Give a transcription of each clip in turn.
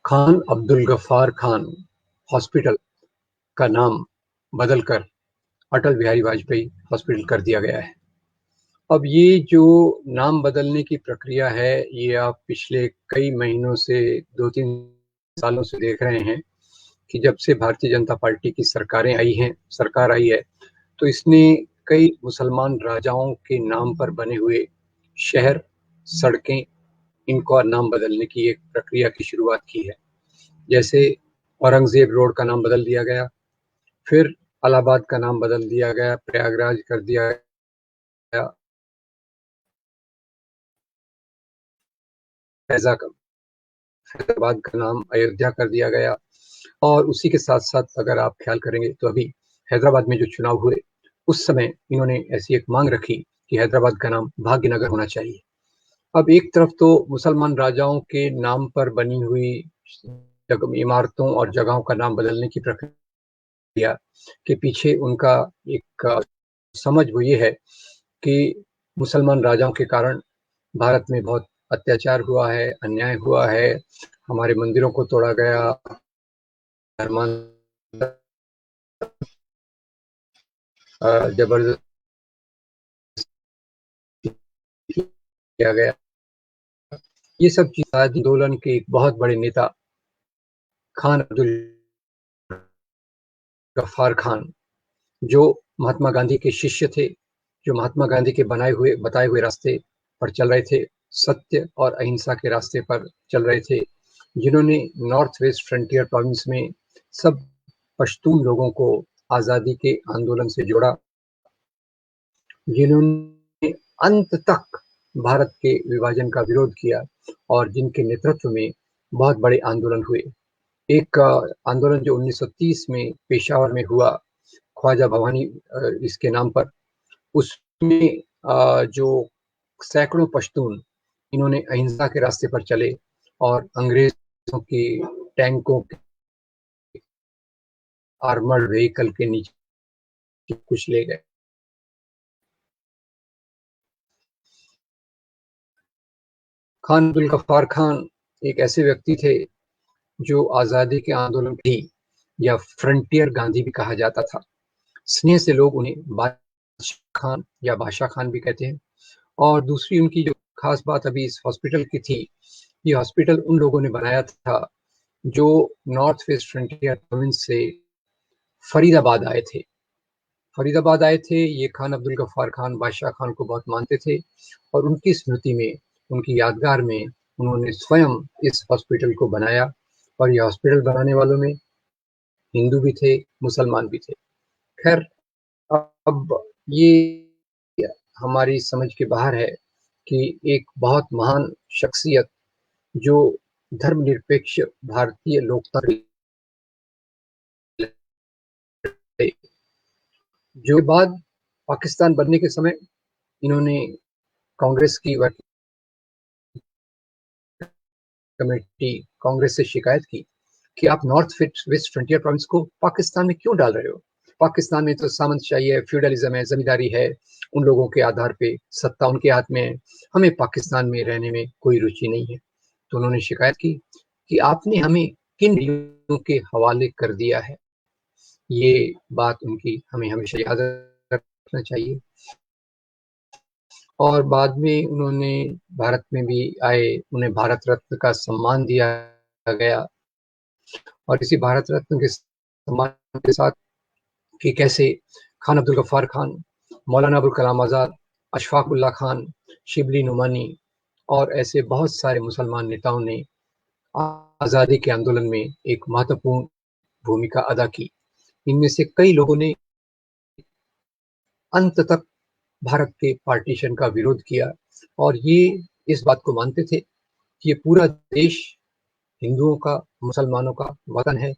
Khan Abdul Gaffar Khan hospital का नाम बदलकर अटल बिहारी वाजपेयी हॉस्पिटल कर दिया गया है। अब ये जो नाम बदलने की प्रक्रिया है, ये आप पिछले कई महीनों से 2-3 सालों से देख रहे हैं कि जब से भारतीय जनता पार्टी की सरकार आई है, तो इसने कई मुसलमान राजाओं के नाम पर बने हुए शहर, सड़कें, इनका नाम बदलने की एक प्रक्रिया की शुरुआत की है। जैसे औरंगज़ेब रोड का नाम बदल दिया गया, फिर इलाहाबाद का नाम बदल दिया गया, प्रयागराज कर दिया गया, फैज़ाबाद का नाम अयोध्या कर दिया गया। और उसी के साथ-साथ अगर आप ख़्याल करेंगे तो अभी हैदराबाद में जो चुनाव हुए, उस समय इन्होंने ऐसी एक माँग रखी कि हैदराबाद का नाम भाग्यनगर होना चाहिए। अब एक तरफ तो मुसलमान राजाओं के नाम पर बनी हुई इमारतों और जगहों का नाम बदलने की प्रक्रिया के पीछे उनका एक समझ वो ये है कि मुसलमान राजाओं के कारण भारत में बहुत अत्याचार हुआ है, अन्याय हुआ है, हमारे मंदिरों को तोड़ा गया, धर्मांतरण जबरदस्ती किया गया। ये सब चीज़ आंदोलन के एक बहुत बड़े नेता खान अब्दुल गफ्फार खान, जो महात्मा गांधी के शिष्य थे, जो महात्मा गांधी के बताए हुए रास्ते पर चल रहे थे, सत्य और अहिंसा के रास्ते पर चल रहे थे, जिन्होंने नॉर्थ वेस्ट फ्रंटियर प्रोविंस में सब पश्तून लोगों को आज़ादी के आंदोलन से जोड़ा, जिन्होंने अंत तक भारत के विभाजन का विरोध किया और जिनके नेतृत्व में बहुत बड़े आंदोलन हुए। एक आंदोलन जो 1930 में पेशावर में हुआ, ख्वाजा भवानी इसके नाम पर, उसमें जो सैकड़ों पश्तून इन्होंने अहिंसा के रास्ते पर चले और अंग्रेजों के टैंकों के आर्मर्ड व्हीकल के नीचे कुछ ले गए। खान अब्दुल गफ्फार खान एक ऐसे व्यक्ति थे जो आज़ादी के आंदोलन की या फ्रंटियर गांधी भी कहा जाता था। स्नेह से लोग उन्हें बादशाह खान या बादशाह खान भी कहते हैं। और दूसरी उनकी जो खास बात अभी इस हॉस्पिटल की थी, ये हॉस्पिटल उन लोगों ने बनाया था जो नॉर्थ वेस्ट फ्रंटियर प्रोविंस से फरीदाबाद आए थे। फरीदाबाद आए थे, ये खान अब्दुल गफ्फार खान बादशाह खान को बहुत मानते थे और उनकी स्मृति में, उनकी यादगार में उन्होंने स्वयं इस हॉस्पिटल को बनाया। और ये हॉस्पिटल बनाने वालों में हिंदू भी थे, मुसलमान भी थे। खैर, अब ये हमारी समझ के बाहर है कि एक बहुत महान शख्सियत जो धर्मनिरपेक्ष भारतीय लोकतंत्र जो बाद पाकिस्तान बनने के समय इन्होंने कांग्रेस की वर्किंग कमेटी कांग्रेस से शिकायत की कि आप नॉर्थ वेस्ट फ्रंटियर प्रोविंस को पाकिस्तान में क्यों डाल रहे हो? पाकिस्तान में तो सामंतशाही है, फ्यूडलिज्म है, जमींदारी है, उन लोगों के आधार पे सत्ता उनके हाथ में है, हमें पाकिस्तान में रहने में कोई रुचि नहीं है। तो उन्होंने शिकायत की कि आपने हमें किन नीतियों के हवाले कर दिया है। ये बात उनकी हमें हमेशा याद रखना चाहिए। और बाद में उन्होंने भारत में भी आए, उन्हें भारत रत्न का सम्मान दिया गया। और इसी भारत रत्न के सम्मान के साथ कि कैसे खान अब्दुल गफ्फार खान, मौलाना अबुल कलाम आज़ाद, अशफाक उल्लाह खान, शिबली नुमानी और ऐसे बहुत सारे मुसलमान नेताओं ने आज़ादी के आंदोलन में एक महत्वपूर्ण भूमिका अदा की। इनमें से कई लोगों ने अंत तक भारत के पार्टीशन का विरोध किया और ये इस बात को मानते थे कि ये पूरा देश हिंदुओं का, मुसलमानों का वतन है।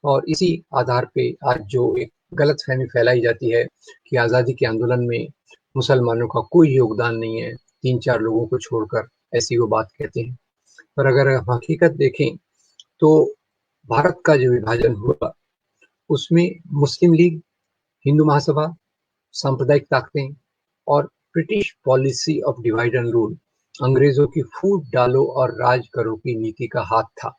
और इसी आधार पे आज जो एक गलतफहमी फैलाई जाती है कि आज़ादी के आंदोलन में मुसलमानों का कोई योगदान नहीं है, 3-4 लोगों को छोड़कर, ऐसी वो बात कहते हैं। पर अगर हम हकीकत देखें तो भारत का जो विभाजन हुआ, उसमें मुस्लिम लीग, हिंदू महासभा, सांप्रदायिक ताकतें और British policy of divide and rule, अंग्रेजों की फूट डालो और राज करो की नीति का हाथ था।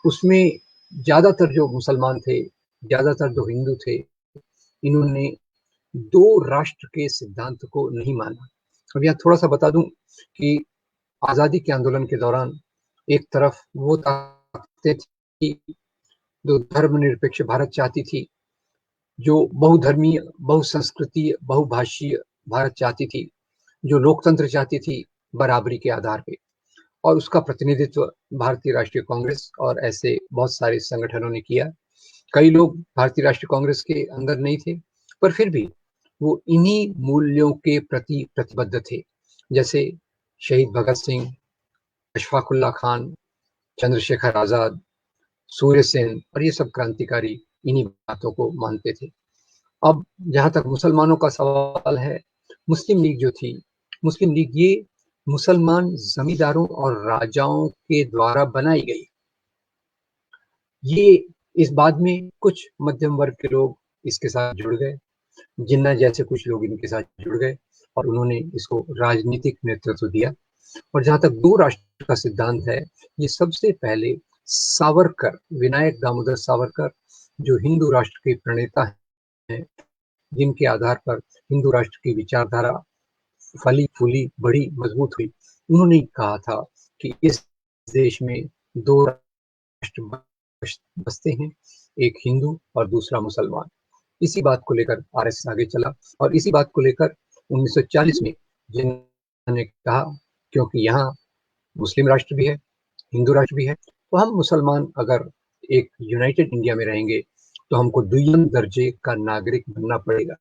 उसमें ज़्यादातर जो मुसलमान थे, ज़्यादातर जो हिंदू थे, इन्होंने 2 राष्ट्र के सिद्धांत को नहीं माना। अब यहाँ थोड़ा-सा बता दूँ कि आज़ादी के आंदोलन के दौरान एक तरफ वो ताकतें थी, जो धर्मनिरपेक्ष भारत चाहती थी, जो बहुधर्मीय, बहुसंस्कृतीय, बहुभाषीय भारत चाहती थी, जो लोकतंत्र चाहती थी बराबरी के आधार पे। और उसका प्रतिनिधित्व भारतीय राष्ट्रीय कांग्रेस और ऐसे बहुत सारे संगठनों ने किया। कई लोग भारतीय राष्ट्रीय कांग्रेस के अंदर नहीं थे, पर फिर भी वो इन्हीं मूल्यों के प्रति प्रतिबद्ध थे। जैसे शहीद भगत सिंह, अशफाक उल्लाह खान, चंद्रशेखर आज़ाद, सूर्य सेन और ये सब क्रांतिकारी इन्हीं बातों को मानते थे। अब जहाँ तक मुसलमानों का सवाल है, मुस्लिम लीग जो थी, मुस्लिम लीग ये मुसलमान जमींदारों और राजाओं के द्वारा बनाई गई। ये इस बाद में कुछ मध्यम वर्ग के लोग इसके साथ जुड़ गए, जिन्ना जैसे कुछ लोग इनके साथ जुड़ गए और उन्होंने इसको राजनीतिक नेतृत्व दिया। और जहाँ तक 2 राष्ट्र का सिद्धांत है, ये सबसे पहले सावरकर, विनायक दामोदर सावरकर, जो हिंदू राष्ट्र के प्रणेता हैं, जिनके आधार पर हिंदू राष्ट्र की विचारधारा फली फूली, बढ़ी, मजबूत हुई। उन्होंने कहा था कि इस देश में 2 राष्ट्र बसते हैं, एक हिंदू और दूसरा मुसलमान। इसी बात को लेकर आरएसएस आगे चला और इसी बात को लेकर 1940 में जिन्होंने कहा, क्योंकि यहाँ मुस्लिम राष्ट्र भी है, हिंदू राष्ट्र भी है, तो हम मुसलमान अगर एक यूनाइटेड इंडिया में रहेंगे तो हमको दुय्यम दर्जे का नागरिक बनना पड़ेगा।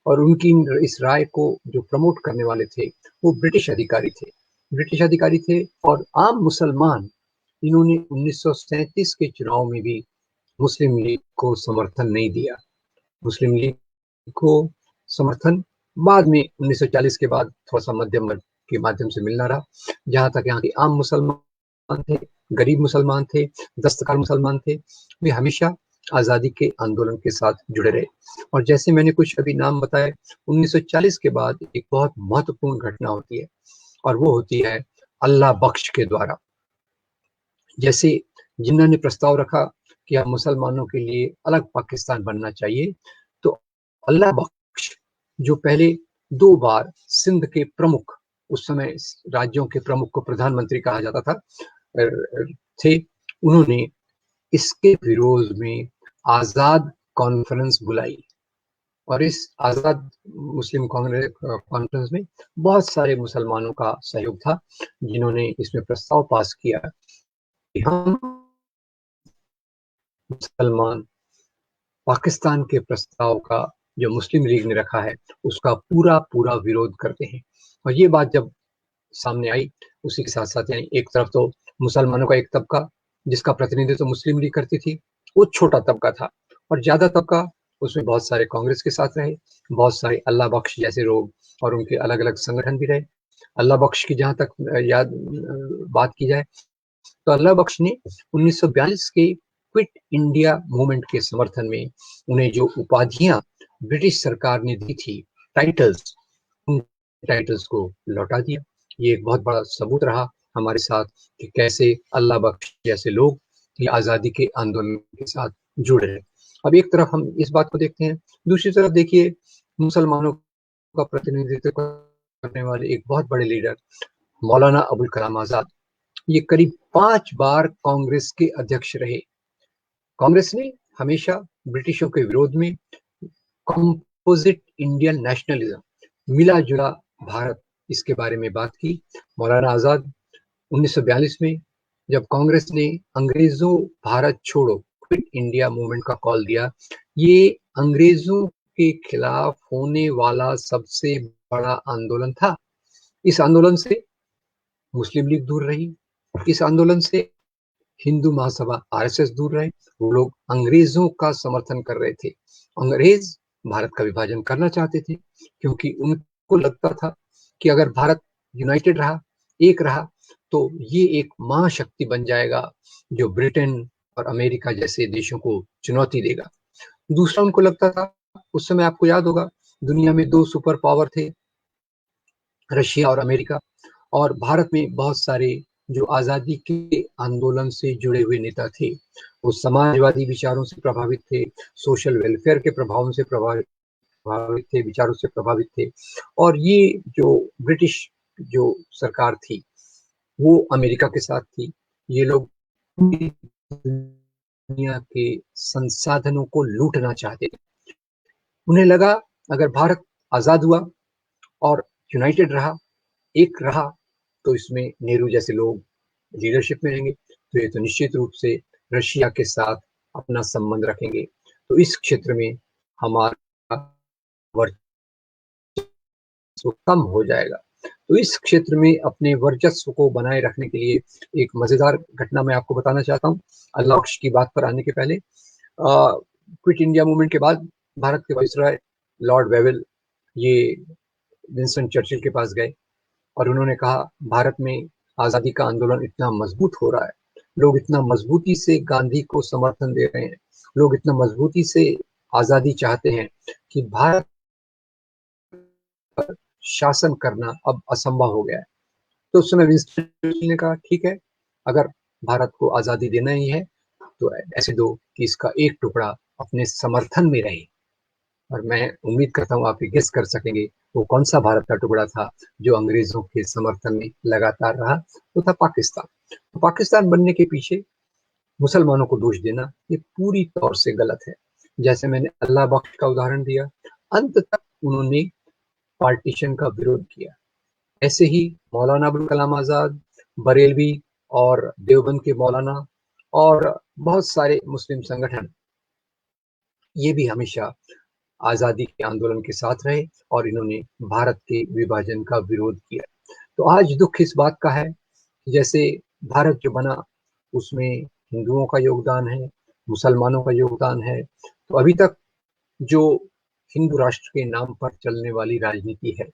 और उनकी इस राय को जो प्रमोट करने वाले थे, वो ब्रिटिश अधिकारी थे। ब्रिटिश अधिकारी थे और आम मुसलमान, इन्होंने 1937 के चुनाव में भी मुस्लिम लीग को समर्थन नहीं दिया। मुस्लिम लीग को समर्थन बाद में 1940 के बाद थोड़ा-सा मध्यम वर्ग के माध्यम से मिलना रहा। जहाँ तक यहाँ के आम मुसलमान थे, गरीब मुसलमान थे, दस्तकार मुसलमान थे, वे हमेशा आज़ादी के आंदोलन के साथ जुड़े रहे। और जैसे मैंने कुछ अभी नाम बताए, 1940 के बाद एक बहुत महत्वपूर्ण घटना होती है और वो होती है अल्लाह बख्श के द्वारा। जैसे जिन्ना ने प्रस्ताव रखा कि अब मुसलमानों के लिए अलग पाकिस्तान बनना चाहिए, तो अल्लाह बख्श, जो पहले 2 बार सिंध के प्रमुख, उस समय राज्यों के प्रमुख को प्रधानमंत्री कहा जाता था, थे, उन्होंने इसके विरोध में आज़ाद कॉन्फ्रेंस बुलाई और इस आज़ाद मुस्लिम कॉन्फ्रेंस में बहुत सारे मुसलमानों का सहयोग था, जिन्होंने इसमें प्रस्ताव पास किया कि हम मुसलमान पाकिस्तान के प्रस्ताव का, जो मुस्लिम लीग ने रखा है, उसका पूरा विरोध करते हैं। और ये बात जब सामने आई, उसी के साथ-साथ यानी एक तरफ तो मुसलमानों का एक तबका, जिसका प्रतिनिधित्व मुस्लिम लीग करती थी, वो छोटा तबका था और ज़्यादा तबका उसमें बहुत सारे कांग्रेस के साथ रहे, बहुत सारे अल्लाह बख्श जैसे लोग और उनके अलग-अलग संगठन भी रहे। अल्लाह बख्श की जहाँ तक बात की जाए, तो अल्लाह बख्श ने 1942 के क्विट इंडिया मूवमेंट के समर्थन में उन्हें जो उपाधियां ब्रिटिश सरकार ने दी थी, टाइटल्स, उन टाइटल्स को लौटा दिया। ये एक बहुत बड़ा सबूत रहा हमारे साथ कि कैसे अल्लाह बख्श जैसे लोग ये आज़ादी के आंदोलन के साथ जुड़ रहे। अब एक तरफ हम इस बात को देखते हैं, दूसरी तरफ देखिए मुसलमानों का प्रतिनिधित्व करने वाले एक बहुत बड़े लीडर मौलाना अबुल कलाम आज़ाद, ये करीब 5 बार कांग्रेस के अध्यक्ष रहे। कांग्रेस ने हमेशा ब्रिटिशों के विरोध में कंपोजिट इंडियन नेशनलिज्म, मिला जुला भारत, इसके बारे में बात की। मौलाना आज़ाद 1942 में जब कांग्रेस ने अंग्रेजों भारत छोड़ो, क्विट इंडिया मूवमेंट का कॉल दिया, ये अंग्रेजों के खिलाफ होने वाला सबसे बड़ा आंदोलन था। इस आंदोलन से मुस्लिम लीग दूर रही, इस आंदोलन से हिंदू महासभा आरएसएस दूर रहे। वो लोग अंग्रेजों का समर्थन कर रहे थे। अंग्रेज भारत का विभाजन करना चाहते थे, क्योंकि उनको लगता था कि अगर भारत यूनाइटेड रहा, एक रहा, तो ये एक महाशक्ति बन जाएगा जो ब्रिटेन और अमेरिका जैसे देशों को चुनौती देगा। दूसरा उनको लगता था, उस समय आपको याद होगा, दुनिया में 2 सुपर पावर थे, रशिया और अमेरिका, और भारत में बहुत सारे जो आजादी के आंदोलन से जुड़े हुए नेता थे, वो समाजवादी विचारों से प्रभावित थे, सोशल वेलफेयर के प्रभावों से प्रभावित थे, विचारों से प्रभावित थे। और ये जो ब्रिटिश जो सरकार थी, वो अमेरिका के साथ थी। ये लोग पूरी दुनिया के संसाधनों को लूटना चाहते थे। उन्हें लगा अगर भारत आजाद हुआ और यूनाइटेड रहा, एक रहा, तो इसमें नेहरू जैसे लोग लीडरशिप में रहेंगे, तो ये तो निश्चित रूप से रशिया के साथ अपना संबंध रखेंगे, तो इस क्षेत्र में हमारा वर्चस्व कम हो जाएगा। तो इस क्षेत्र में अपने वर्चस्व को बनाए रखने के लिए एक मजेदार घटना मैं आपको बताना चाहता हूँ। अल्लाह बख्श की बात पर आने के पहले, क्विट इंडिया मूवमेंट के बाद भारत के वाइसरॉय लॉर्ड वेवेल ये विंस्टन चर्चिल के पास गए और उन्होंने कहा, भारत में आजादी का आंदोलन इतना मजबूत हो रहा है, लोग इतना मजबूती से गांधी को समर्थन दे रहे हैं, लोग इतना मजबूती से आजादी चाहते हैं कि भारत पर शासन करना अब असंभव हो गया है। तो उस समय विंस्टन चर्चिल ने कहा, ठीक है, अगर भारत को आजादी देना ही है तो ऐसे दो कि इसका एक टुकड़ा अपने समर्थन में रहे। और मैं उम्मीद करता हूँ आप ये गेस कर सकेंगे वो कौन सा भारत का टुकड़ा था जो अंग्रेजों के समर्थन में लगातार रहा। वो था पाकिस्तान। तो पाकिस्तान बनने के पीछे मुसलमानों को दोष देना ये पूरी तौर से गलत है। जैसे मैंने अल्लाह बख्श का उदाहरण दिया, अंत तक उन्होंने पार्टीशन का विरोध किया। ऐसे ही मौलाना अबुल कलाम आजाद, बरेलवी और देवबंद के मौलाना और बहुत सारे मुस्लिम संगठन, ये भी हमेशा आजादी के आंदोलन के साथ रहे और इन्होंने भारत के विभाजन का विरोध किया। तो आज दुख इस बात का है कि जैसे भारत जो बना उसमें हिंदुओं का योगदान है, मुसलमानों का योगदान है, तो अभी तक जो हिंदू राष्ट्र के नाम पर चलने वाली राजनीति है,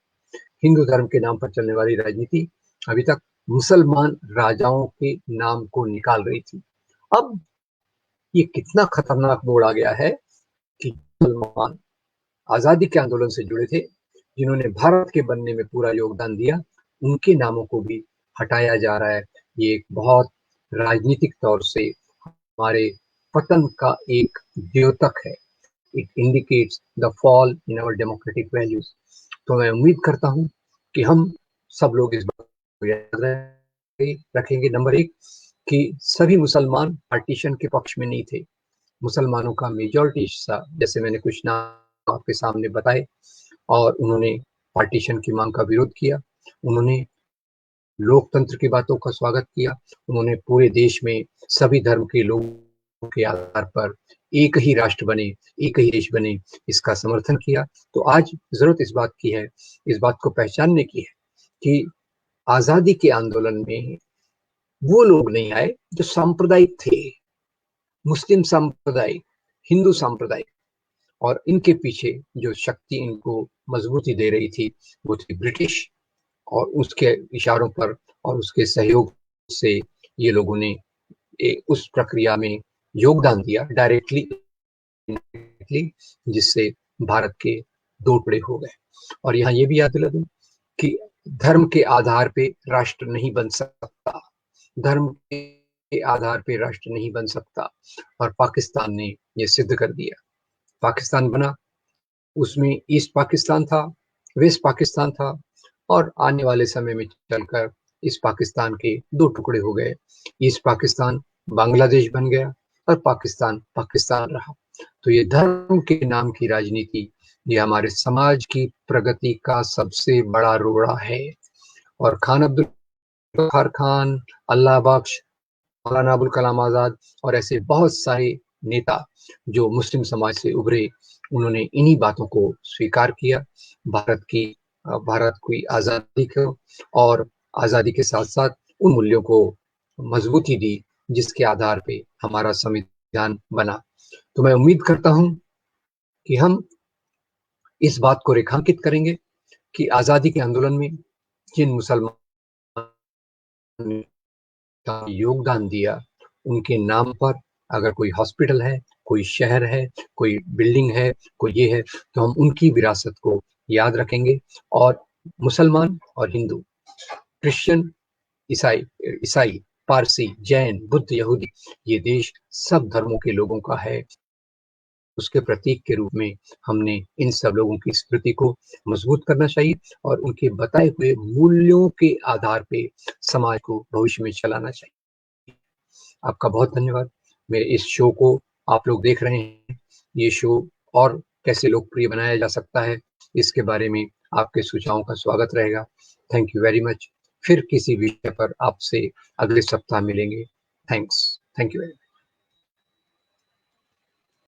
हिंदू धर्म के नाम पर चलने वाली राजनीति अभी तक मुसलमान राजाओं के नाम को निकाल रही थी। अब ये कितना खतरनाक मोड़ आ गया है कि मुसलमान आजादी के आंदोलन से जुड़े थे, जिन्होंने भारत के बनने में पूरा योगदान दिया, उनके नामों को भी हटाया जा रहा है। ये एक बहुत राजनीतिक तौर से हमारे पतन का एक द्योतक है। It indicates the fall in our democratic values. तो मैं उम्मीद करता हूँ कि हम सब लोग इस बात को याद रखेंगे। नंबर एक, कि सभी मुसलमान पार्टीशन के पक्ष में नहीं थे। मुसलमानों का मेजॉरिटी हिस्सा, जैसे मैंने कुछ नाम आपके सामने बताए, और उन्होंने पार्टीशन की मांग का विरोध किया, उन्होंने लोकतंत्र की बातों का स्वागत किया, उन्होंने पूरे देश में सभी धर्म के लोगों के आधार पर एक ही राष्ट्र बने, एक ही देश बने, इसका समर्थन किया। तो आज जरूरत इस बात की है, इस बात को पहचानने की है कि आजादी के आंदोलन में वो लोग नहीं आए जो सांप्रदायिक थे, मुस्लिम सांप्रदायिक, हिंदू सांप्रदायिक, और इनके पीछे जो शक्ति इनको मजबूती दे रही थी वो थी ब्रिटिश। और उसके इशारों पर और उसके सहयोग से ये लोगों ने उस प्रक्रिया में योगदान दिया डायरेक्टली, जिससे भारत के दो टुकड़े हो गए। और यहाँ ये भी याद दिला दूं कि धर्म के आधार पे राष्ट्र नहीं बन सकता, धर्म के आधार पे राष्ट्र नहीं बन सकता, और पाकिस्तान ने ये सिद्ध कर दिया। पाकिस्तान बना, उसमें ईस्ट पाकिस्तान था, वेस्ट पाकिस्तान था, और आने वाले समय में चलकर इस पाकिस्तान के दो टुकड़े हो गए। ईस्ट पाकिस्तान बांग्लादेश बन गया और पाकिस्तान पाकिस्तान रहा। तो ये धर्म के नाम की राजनीति, ये हमारे समाज की प्रगति का सबसे बड़ा रोड़ा है। और खान अब्दुल गफ्फार खान, अल्लाह बख्श, मौलाना अबुल कलाम आजाद और ऐसे बहुत सारे नेता जो मुस्लिम समाज से उभरे, उन्होंने इन्हीं बातों को स्वीकार किया, भारत की आजादी को, और आजादी के साथ साथ उन मूल्यों को मजबूती दी जिसके आधार पे हमारा संविधान बना। तो मैं उम्मीद करता हूं कि हम इस बात को रेखांकित करेंगे कि आजादी के आंदोलन में जिन मुसलमान का योगदान दिया, उनके नाम पर अगर कोई हॉस्पिटल है, कोई शहर है, कोई बिल्डिंग है, कोई ये है, तो हम उनकी विरासत को याद रखेंगे। और मुसलमान और हिंदू, क्रिश्चियन ईसाई ईसाई, पारसी, जैन, बुद्ध, यहूदी, ये देश सब धर्मों के लोगों का है। उसके प्रतीक के रूप में हमने इन सब लोगों की स्मृति को मजबूत करना चाहिए और उनके बताए हुए मूल्यों के आधार पे समाज को भविष्य में चलाना चाहिए। आपका बहुत धन्यवाद। मेरे इस शो को आप लोग देख रहे हैं। ये शो और कैसे लोकप्रिय बनाया जा सकता है, इसके बारे में आपके सुझावों का स्वागत रहेगा। Thank you very much. फिर किसी विषय पर आपसे अगले सप्ताह मिलेंगे। Thanks. Thank you very much.